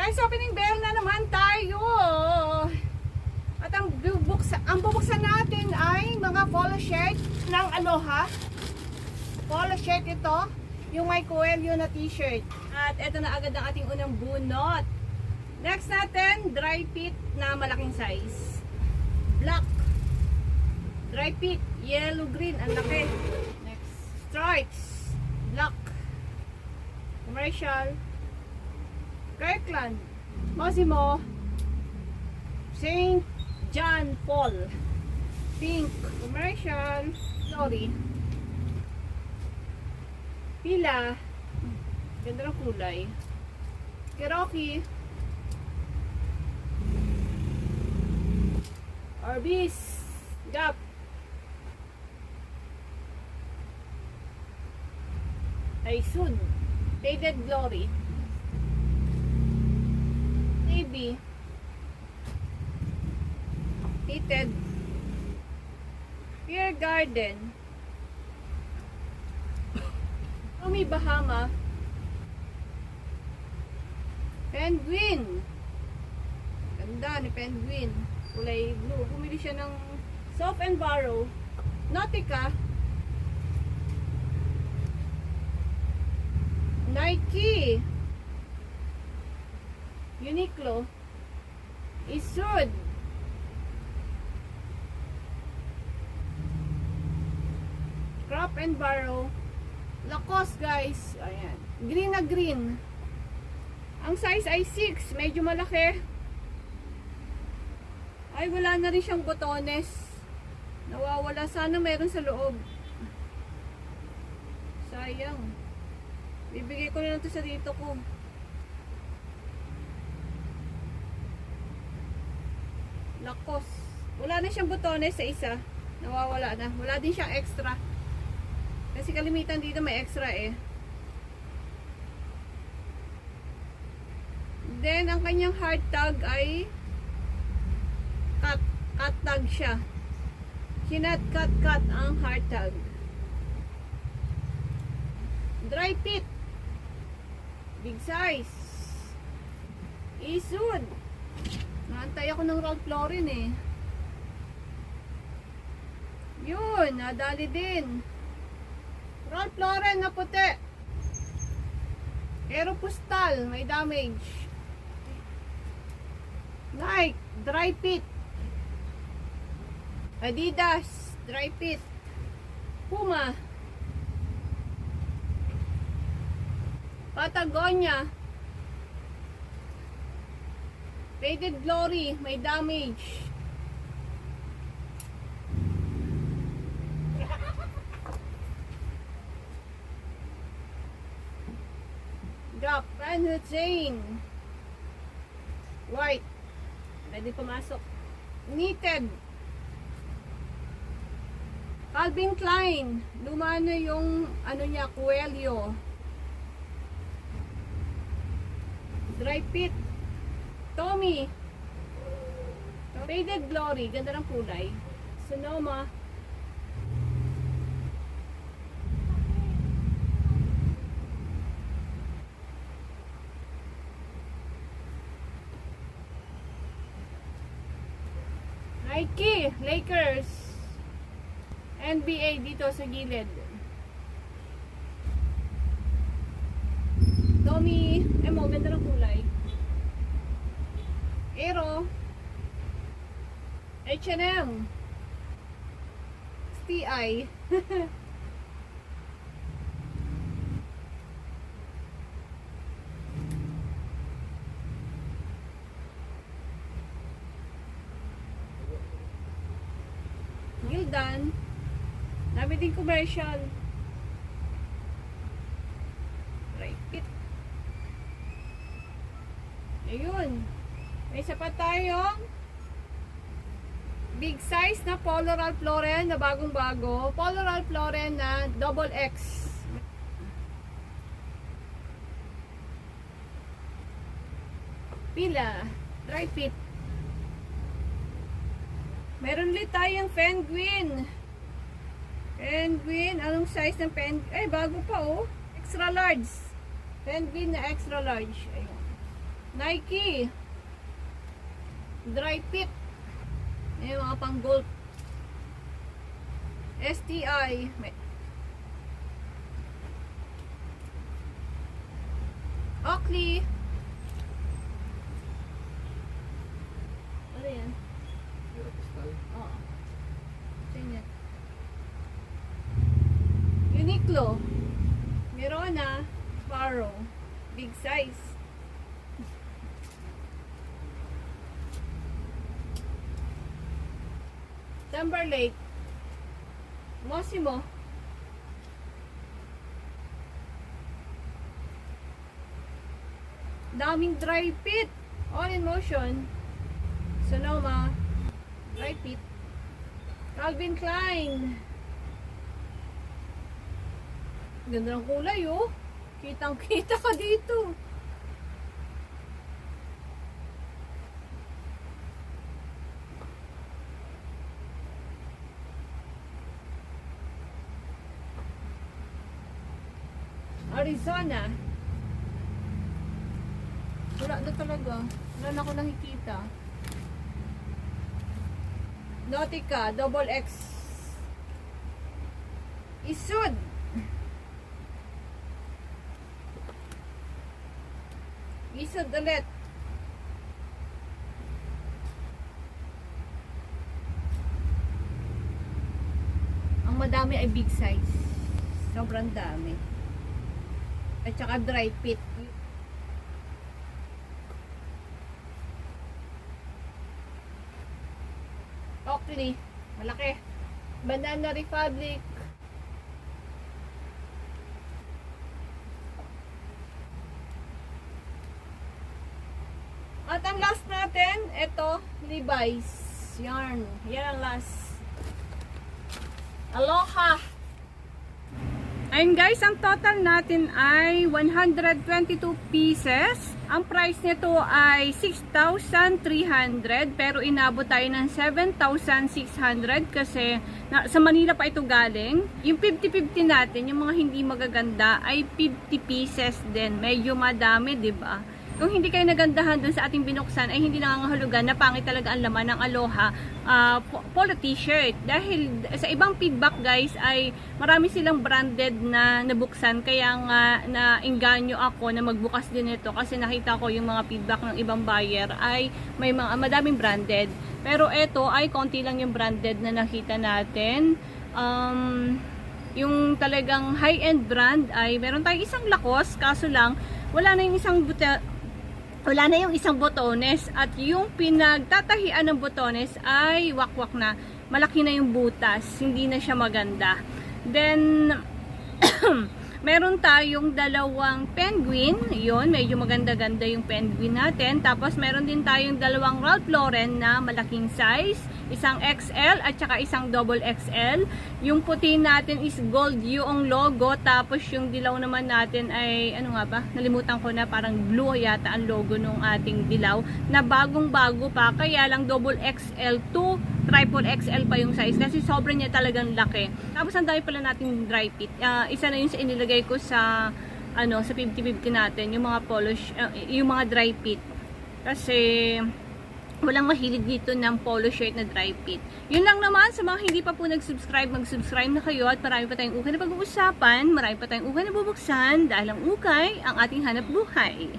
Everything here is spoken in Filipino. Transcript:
Guys, opening bell na naman tayo. At ang bubuksan natin ay mga polo shirt ng Aloha. Polo shirt ito, yung may Coelho na t-shirt. At ito na agad ang ating unang bunot. Next natin, dry fit na malaking size. Black. Dry fit, yellow-green, ang laki. Next, stripes. Black. Commercial. Kirkland. Massimo. St. John Paul. Pink. Commercial. Sorry. Pila. Ganda ng kulay. Cherokee. Arby's. Gap. Tyson. Faded Glory. Navy. Heated. Beer Garden. Tommy Bahama. Penguin. Ganda ni Penguin. Kulay blue. Pumili siya ng Soft and Barrow. Nautica. Nike. Uniqlo. Isud. Crop and Barrow. Lacoste, guys. Ayan. Green na green. Ang size ay 6. Medyo malaki. Ay, wala na rin siyang botones. Nawawala. Sana meron sa loob. Sayang. Bibigay ko na lang ito sa dito ko. Lacoste. Wala na siyang botones sa isa. Nawawala na. Wala din siyang extra. Kasi kalimitan dito may extra eh. Then, ang kanyang hard tag ay cut tag siya. Cut ang hard tag. Dry fit. Big size. Isud. Naantay ako ng Ralph Lauren eh. Yun, nadali din. Ralph Lauren na puti. Aeropostale, may damage. Nike, dry fit. Adidas, dry fit. Puma. Patagonia. Faded Glory, may damage. Gap, Van Heusen. White. Pwede pumasok. Knitted. Calvin Klein. Luma na yung ano niya, Coelho. Dry fit. Tommy. Faded Glory. Ganda ng kulay. Sonoma. Nike, Lakers, NBA dito sa gilid. Tommy, ganda ng kulay. Aero, H&M, STI. Gildan. Dami din commercial. Right fit. Ayun. May isa pa tayong big size na Polo Ralph Lauren na bagong bago. Polo Ralph Lauren na XXX. Pila. Dry fit. Meron ulit tayong Penguin. Penguin, anong size ng penguin? Ay, bago pa oh. Extra large. Penguin na extra large. Ayun. Nike. Dry fit. Yung mga pang golf. STI. Oakley. Ano yan? Oo. Tingnan. Uniqlo. Mirona. Sparrow. Big size. Timberlake. Mossimo. Daming dry fit. All in motion. Sonoma. Dry fit. Calvin Klein. Ganda ng kulay, oh. Kitang-kita ka dito. Arizona. Wala na talaga. Wala na ako nakikita. Nautica, double X. Isud. Isud ulit. Ang madami ay big size. Sobrang dami. At saka dry fit. Oakley. Malaki. Banana Republic. At ang last natin, ito, Levi's. Yarn. Yan ang last. Aloha. Ayun guys, ang total natin ay 122 pieces. Ang price nito ay 6,300 pero inabot tayo ng 7,600 kasi sa Manila pa ito galing. Yung 50-50 natin, yung mga hindi magaganda ay 50 pieces din. Medyo madami, 'di ba? Kung hindi kayo nagandahan dun sa ating binuksan, ay hindi nangangahulugan na pangit talaga ang laman ng Aloha polo t-shirt. Dahil sa ibang feedback guys, ay marami silang branded na nabuksan. Kaya nga nainganyo ako na magbukas din ito kasi nakita ko yung mga feedback ng ibang buyer ay may mga madaming branded. Pero ito ay konti lang yung branded na nakita natin. Yung talagang high-end brand ay meron tayong isang Lacoste, kaso lang wala na yung isang botones at yung pinagtatahian ng botones ay wakwak na. Malaki na yung butas. Hindi na siya maganda. Then, meron tayong dalawang penguin. Yun, medyo maganda-ganda yung penguin natin. Tapos, meron din tayong dalawang Ralph Lauren na malaking size. Isang XL at saka isang double XL. Yung puti natin is gold yung logo. Tapos yung dilaw naman natin ay, ano nga ba? Nalimutan ko na, parang blue yata ang logo ng ating dilaw. Na bagong-bago pa. Kaya lang double XL to triple XL pa yung size. Kasi sobrang niya talagang laki. Tapos ang dami pala natin dry fit. Isa na yun sa inilagay ko sa, sa 50-50 natin. Yung mga yung mga dry fit. Kasi walang mahilig dito ng polo shirt na dry fit. Yun lang naman, sa mga hindi pa po nag-subscribe, mag-subscribe na kayo at marami pa tayong ukay na pag-uusapan, marami pa tayong ukay na bubuksan dahil ang ukay ang ating hanap buhay.